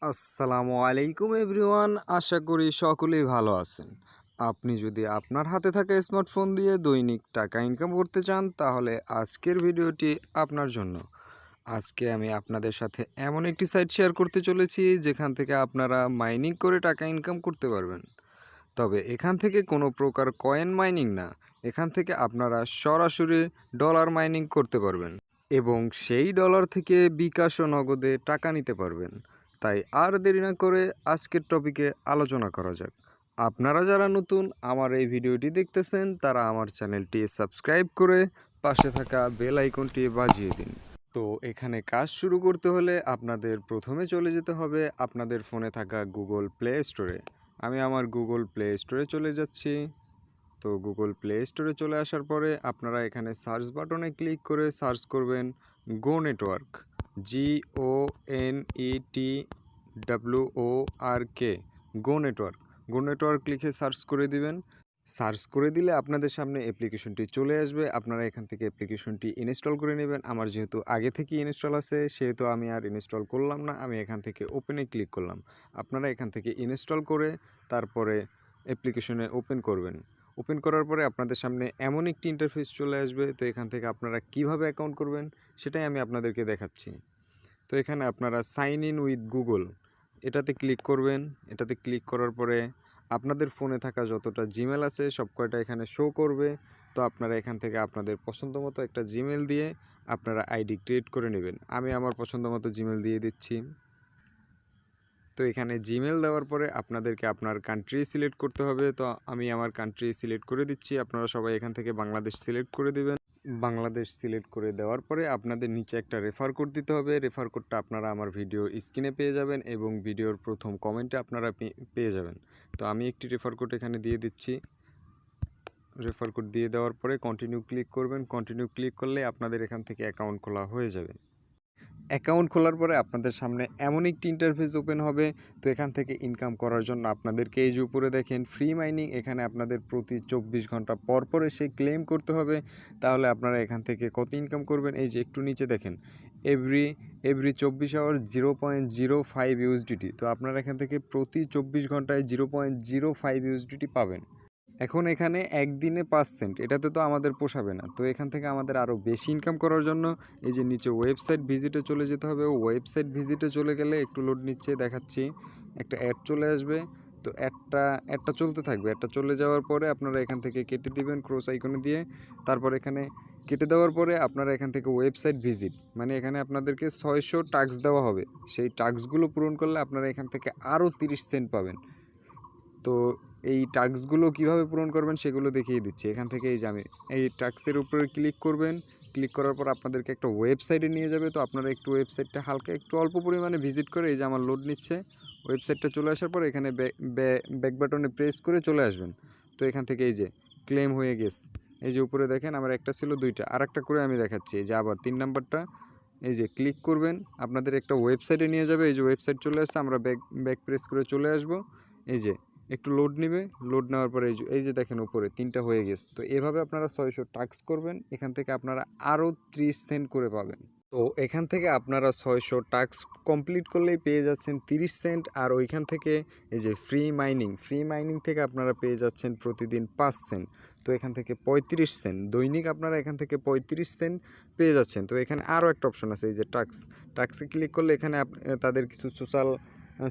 আসসালামু আলাইকুম এভরিওয়ান, আশা করি সকলেই ভালো আছেন। আপনি যদি আপনার হাতে থাকা স্মার্টফোন দিয়ে দৈনিক টাকা ইনকাম করতে চান তাহলে আজকের ভিডিওটি আপনার জন্য। আজকে আমি আপনাদের সাথে এমন একটি সাইট শেয়ার করতে চলেছি যেখান থেকে আপনারা মাইনিং করে টাকা ইনকাম করতে পারবেন। তবে এখান থেকে কোনো প্রকার কয়েন মাইনিং না, এখান থেকে আপনারা সরাসরি ডলার মাইনিং করতে পারবেন এবং সেই ডলার থেকে বিকাশ ও নগদে টাকা নিতে পারবেন। তাই আর দেরি না করে আজকের টপিকে আলোচনা করা যাক। আপনারা যারা নতুন আমার এই ভিডিওটি দেখতেছেন তারা আমার চ্যানেলটি সাবস্ক্রাইব করে পাশে থাকা বেল আইকনটি বাজিয়ে দিন। তো এখানে কাজ শুরু করতে হলে আপনাদের প্রথমে চলে যেতে হবে আপনাদের ফোনে থাকা গুগল প্লে স্টোরে। আমি আমার গুগল প্লে স্টোরে চলে যাচ্ছি। তো গুগল প্লে স্টোরে চলে আসার পরে আপনারা এখানে সার্চ বাটনে ক্লিক করে সার্চ করবেন গো নেটওয়ার্ক, GONETWORK, গো নেটওয়ার্ক। গো নেটওয়ার্ক লিখে সার্চ করে দিবেন। সার্চ করে দিলে আপনাদের সামনে অ্যাপ্লিকেশনটি চলে আসবে। আপনারা এখান থেকে অ্যাপ্লিকেশনটি ইনস্টল করে নেবেন। আমার যেহেতু আগে থেকে ইনস্টল আছে সেহেতু আমি আর ইনস্টল করলাম না, আমি এখান থেকে ওপেনে ক্লিক করলাম। আপনারা এখান থেকে ইনস্টল করে তারপরে অ্যাপ্লিকেশনে ওপেন করবেন। ওপেন করার পরে আপনাদের সামনে এমন একটি ইন্টারফেস চলে আসবে। তো এখান থেকে আপনারা কিভাবে অ্যাকাউন্ট করবেন সেটাই আমি আপনাদেরকে দেখাচ্ছি। তো এখানে আপনারা সাইন ইন উইথ গুগল এটাতে ক্লিক করবেন। এটাতে ক্লিক করার পরে আপনাদের ফোনে থাকা যতটা জিমেল আছে সব কয়টা এখানে শো করবে। তো আপনারা এখান থেকে আপনাদের পছন্দ মতো একটা জিমেল দিয়ে আপনারা আইডি ক্রিয়েট করে নেবেন। আমি আমার পছন্দ মতো জিমেল দিয়ে দিচ্ছি। তো এখানে জিমেল দেওয়ার পরে আপনাদেরকে আপনার কান্ট্রি সিলেক্ট করতে হবে। তো আমি আমার কান্ট্রি সিলেক্ট করে দিচ্ছি। আপনারা সবাই এখান থেকে বাংলাদেশ সিলেক্ট করে দিবেন। বাংলাদেশ সিলেক্ট করে দেওয়ার পরে আপনাদের নিচে একটা রেফার কোড দিতে হবে। রেফার কোডটা আপনারা আমার ভিডিও স্ক্রিনে পেয়ে যাবেন এবং ভিডিওর প্রথম কমেন্টে আপনারা পেয়ে যাবেন। তো আমি একটি রেফার কোড এখানে দিয়ে দিচ্ছি। রেফার কোড দিয়ে দেওয়ার পরে কন্টিনিউ ক্লিক করবেন। কন্টিনিউ ক্লিক করলে আপনাদের এখান থেকে অ্যাকাউন্ট খোলা হয়ে যাবে। অ্যাকাউন্ট খোলার পরে আপনাদের সামনে এমন একটি ইন্টারফেস ওপেন হবে। তো এখান থেকে ইনকাম করার জন্য আপনাদেরকে এই যে উপরে দেখেন ফ্রি মাইনিং, এখানে আপনাদের প্রতি 24 ঘন্টা পর পর এসে ক্লেম করতে হবে। তাহলে আপনারা এখান থেকে কত ইনকাম করবেন এই যে একটু নিচে দেখেন এভরি 24 আওয়ার 0.05 ইউএসডিটি। তো আপনারা এখান থেকে প্রতি 24 ঘন্টায় 0.05 ইউএসডিটি পাবেন। এখন এখানে একদিনে 5 সেন্ট, এটাতে তো আমাদের পোষাবে না। তো এখান থেকে আমাদের আরও বেশি ইনকাম করার জন্য এই যে নিচে ওয়েবসাইট ভিজিটে চলে যেতে হবে। ওয়েবসাইট ভিজিটে চলে গেলে একটু লোড নিচ্ছে দেখাচ্ছি, একটা অ্যাড চলে আসবে। তো অ্যাডটা চলতে থাকবে। অ্যাডটা চলে যাওয়ার পরে আপনারা এখান থেকে কেটে দিবেন ক্রস আইকনে দিয়ে। তারপর এখানে কেটে দেওয়ার পরে আপনারা এখান থেকে ওয়েবসাইট ভিজিট, মানে এখানে আপনাদেরকে 600 টাস্ক দেওয়া হবে। সেই টাস্কগুলো পূরণ করলে আপনারা এখান থেকে আরও 30 সেন্ট পাবেন। তো এই টাস্কগুলো কিভাবে পূরণ করবেন সেগুলো দেখিয়ে দিচ্ছি। এখান থেকে এই যে আমি এই টাস্কের উপরে ক্লিক করবেন। ক্লিক করার পর আপনাদেরকে একটা ওয়েবসাইটে নিয়ে যাবে। তো আপনারা একটু ওয়েবসাইটটা হালকা একটু অল্প পরিমাণে ভিজিট করে এই যে আমার লোড নিচ্ছে। ওয়েবসাইটটা চলে আসার পর এখানে ব্যাক বাটনে প্রেস করে চলে আসবেন। তো এখান থেকে এই যে ক্লেম হয়ে গেছে। এই যে উপরে দেখেন আমার একটা ছিল দুইটা, আর একটা করে আমি দেখাচ্ছি। এই যে আবার 3 নাম্বারটা এই যে ক্লিক করবেন, আপনাদের একটা ওয়েবসাইটে নিয়ে যাবে। এই যে ওয়েবসাইট চলে আসছে, আমরা ব্যাক প্রেস করে চলে আসব। এই যে একটু লোড নেবে। লোড নেওয়ার পরে এই যে দেখেন উপরে 3টা হয়ে গেছে। তো এভাবে আপনারা 600 টাস্ক করবেন। এখান থেকে আপনারা আরও 30 সেন্ট করে পাবেন। তো এখান থেকে আপনারা 600 টাস্ক কমপ্লিট করলেই পেয়ে যাচ্ছেন 30 সেন্ট। আর ওইখান থেকে এই যে ফ্রি মাইনিং থেকে আপনারা পেয়ে যাচ্ছেন প্রতিদিন 5 সেন্ট। তো এখান থেকে 35 সেন্ট দৈনিক আপনারা এখান থেকে 35 সেন্ট পেয়ে যাচ্ছেন। তো এখানে আরও একটা অপশন আছে এই যে টাস্কে ক্লিক করলে এখানে তাদের কিছু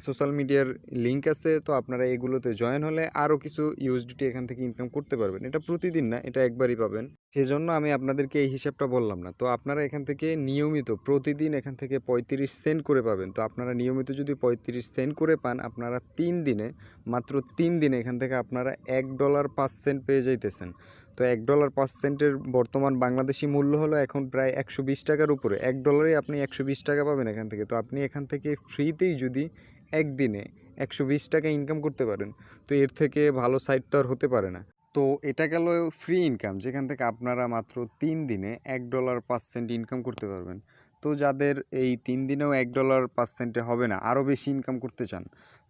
সোশ্যাল মিডিয়ার লিঙ্ক আছে। তো আপনারা এগুলোতে জয়েন হলে আরও কিছু ইউএসডিটি এখান থেকে ইনকাম করতে পারবেন। এটা প্রতিদিন না, এটা একবারই পাবেন। সেজন্য আমি আপনাদেরকে এই হিসাবটা বললাম না। তো আপনারা এখান থেকে নিয়মিত প্রতিদিন এখান থেকে 35 সেন্ট করে পাবেন। তো আপনারা নিয়মিত যদি 35 সেন্ট করে পান, আপনারা 3 দিনে, মাত্র 3 দিনে এখান থেকে আপনারা $1.05 পেয়ে যাইতেছেন। তো $1.05 বর্তমান বাংলাদেশি মূল্য হলো এখন প্রায় 120 টাকার উপরে। $1 আপনি 120 টাকা পাবেন এখান থেকে। তো আপনি এখান থেকে ফ্রিতেই যদি একদিনে 120 টাকা ইনকাম করতে পারেন, তো এর থেকে ভালো সাইট তো আর হতে পারে না। তো এটা গেল ফ্রি ইনকাম, যেখান থেকে আপনারা মাত্র 3 দিনে $1.05 ইনকাম করতে পারবেন। তো যাদের এই 3 দিনেও $1.05 হবে না, আরও বেশি ইনকাম করতে চান,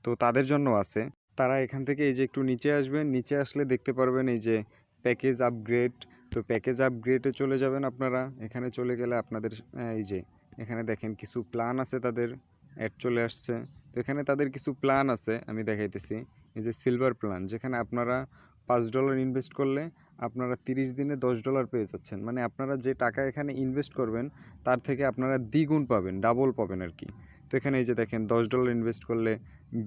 তো তাদের জন্য আছে। তারা এখান থেকে এই যে একটু নিচে আসবেন। নিচে আসলে দেখতে পারবেন এই যে প্যাকেজ আপগ্রেড। তো প্যাকেজ আপগ্রেডে চলে যাবেন আপনারা। এখানে চলে গেলে আপনাদের এই যে এখানে দেখেন কিছু প্ল্যান আছে, তাদের অ্যাড চলে আসছে। তো এখানে তাদের কিছু প্ল্যান আছে, আমি দেখাইতেছি। এই যে সিলভার প্ল্যান, যেখানে আপনারা $5 ইনভেস্ট করলে আপনারা 30 দিনে $10 পেয়ে যাচ্ছেন। মানে আপনারা যে টাকা এখানে ইনভেস্ট করবেন তার থেকে আপনারা দ্বিগুণ পাবেন, ডাবল পাবেন আর কি। তো এখানে এই যে দেখেন $10 ইনভেস্ট করলে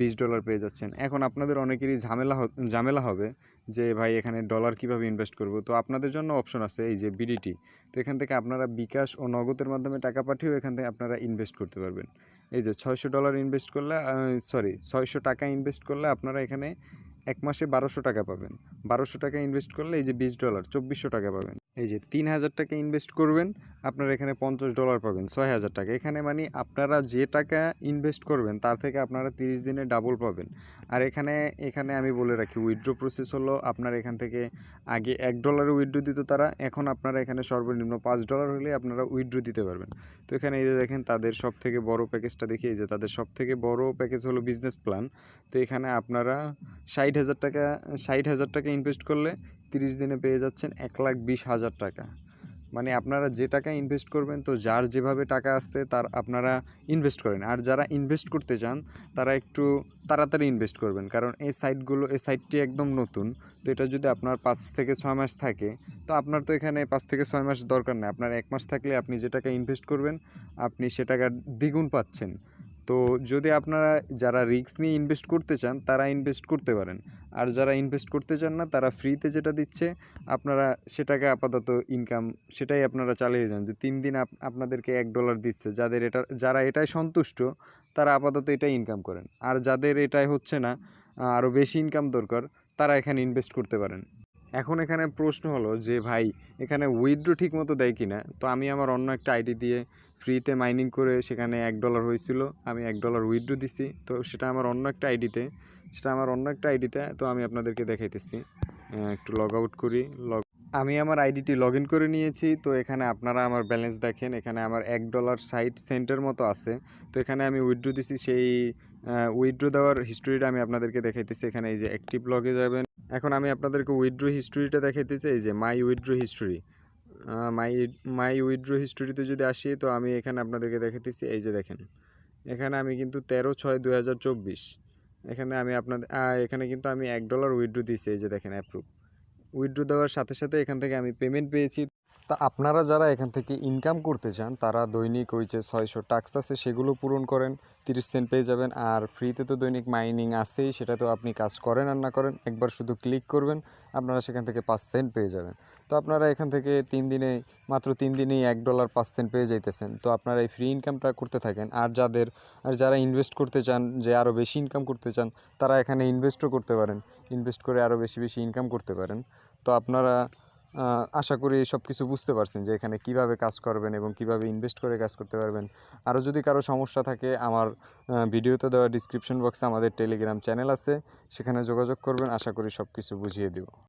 $20 পেয়ে যাচ্ছেন। এখন আপনাদের অনেকেরই ঝামেলা হবে যে ভাই এখানে ডলার কিভাবে ইনভেস্ট করব। তো আপনাদের জন্য অপশন আছে এই যে বিডিটি। তো এখান থেকে আপনারা বিকাশ ও নগদের মাধ্যমে টাকা পাঠিয়েও এখান থেকে আপনারা ইনভেস্ট করতে পারবেন। এই যে $600 ইনভেস্ট করলে $600 ইনভেস্ট করলে আপনারা এখানে 1 মাসে $1200 পাবেন। $1200 ইনভেস্ট করলে এই যে $20 $2400 পাবেন। এই যে $3000 ইনভেস্ট করবেন, আপনারা এখানে $50 পাবেন, $6000। এখানে মানে আপনারা যে টাকা ইনভেস্ট করবেন তার থেকে আপনারা 30 দিনে ডাবল পাবেন। আর এখানে আমি বলে রাখি, উইথড্র প্রসেস হলো আপনার এখান থেকে আগে $1 উইথড্র দিত তারা, এখন আপনারা এখানে সর্বনিম্ন $5 হলে আপনারা উইথড্র দিতে পারবেন। তো এখানে এই যে দেখেন তাদের সবথেকে বড় প্যাকেজটা দেখি, এই যে তাদের সবথেকে বড় প্যাকেজ হলো বিজনেস প্ল্যান। তো এখানে আপনারা 60,000 টাকা ইনভেস্ট করলে 30 দিনে পেয়ে যাচ্ছেন 1,20,000 টাকা। মানে আপনারা যে টাকা ইনভেস্ট করবেন, তো যার যেভাবে টাকা আসছে তার আপনারা ইনভেস্ট করেন। আর যারা ইনভেস্ট করতে চান তারা একটু তাড়াতাড়ি ইনভেস্ট করবেন, কারণ এই সাইটটি একদম নতুন। তো এটা যদি আপনার 5 থেকে 6 মাস থাকে, তো আপনার তো এখানে 5 থেকে 6 মাস দরকার নেই। আপনার 1 মাস থাকলে আপনি যে টাকা ইনভেস্ট করবেন আপনি সে টাকা দ্বিগুণ পাচ্ছেন। তো যদি আপনারা যারা রিস্ক নিয়ে ইনভেস্ট করতে চান তারা ইনভেস্ট করতে পারেন। আর যারা ইনভেস্ট করতে চান না তারা ফ্রিতে যেটা দিচ্ছে আপনারা সেটাকে আপাতত ইনকাম সেটাই আপনারা চালিয়ে যান। যে 3 দিন আপনাদেরকে $1 দিচ্ছে, যারা এটাই সন্তুষ্ট তারা আপাতত এটাই ইনকাম করেন। আর যাদের এটাই হচ্ছে না, আরও বেশি ইনকাম দরকার, তারা এখানে ইনভেস্ট করতে পারেন। এখন এখানে প্রশ্ন হলো যে ভাই এখানে উইথড্র ঠিক মতো দেয় কি না। তো আমি আমার অন্য একটা আইডি দিয়ে ফ্রিতে মাইনিং করে সেখানে $1 হয়েছিল, আমি $1 উইথড্র দিছি। তো সেটা আমার অন্য একটা আইডিতে তো আমি আপনাদেরকে দেখাইতেছি। একটু লগ আউট করি। আমি আমার আইডিটি লগ ইন করে নিয়েছি। তো এখানে আপনারা আমার ব্যালেন্স দেখেন, এখানে আমার $1.60 মতো আছে। তো এখানে আমি উইথড্র দিছি, সেই উইথড্র দেওয়ার হিস্টোরিটা আমি আপনাদেরকে দেখাইতেছি। এখানে এই যে অ্যাক্টিভ লগে যাবেন। এখন আমি আপনাদেরকে উইথড্র হিস্টোরিটা দেখাইতেছি, এই যে মাই উইথড্র হিস্টোরি। মাই উইথড্র হিস্টোরিতে যদি আসি, তো আমি এখানে আপনাদেরকে দেখাইতেছি। এই যে দেখেন, এখানে আমি কিন্তু 13/6/2024 এখানে কিন্তু আমি $1 উইথড্র দিয়েছি। এই যে দেখেন অ্যাপ্রুভ। উইথড্র দেওয়ার সাথে সাথে এখান থেকে আমি পেমেন্ট পেয়েছি। তা আপনারা যারা এখান থেকে ইনকাম করতে চান তারা দৈনিক ওই যে 600 টাস্ক আছে সেগুলো পূরণ করেন, 30 সেন্ট পেয়ে যাবেন। আর ফ্রিতে তো দৈনিক মাইনিং আছেই, সেটা তো আপনি কাজ করেন আর না করেন, একবার শুধু ক্লিক করবেন আপনারা সেখান থেকে 5 সেন্ট পেয়ে যাবেন। তো আপনারা এখান থেকে মাত্র 3 দিনেই $1 5 সেন্ট পেয়ে যাইতেছেন। তো আপনারা এই ফ্রি ইনকামটা করতে থাকেন। আর যারা ইনভেস্ট করতে চান, যে আরও বেশি ইনকাম করতে চান, তারা এখানে ইনভেস্টও করতে পারেন, ইনভেস্ট করে আরও বেশি বেশি ইনকাম করতে পারেন। তো আপনারা আশা করি সব কিছু বুঝতে পারছেন যে এখানে কিভাবে কাজ করবেন এবং কিভাবে ইনভেস্ট করে কাজ করতে পারবেন। আরও যদি কারো সমস্যা থাকে, আমার ভিডিওতে দেওয়া ডিসক্রিপশন বক্সে আমাদের টেলিগ্রাম চ্যানেল আছে, সেখানে যোগাযোগ করবেন। আশা করি সব কিছু বুঝিয়ে দেব।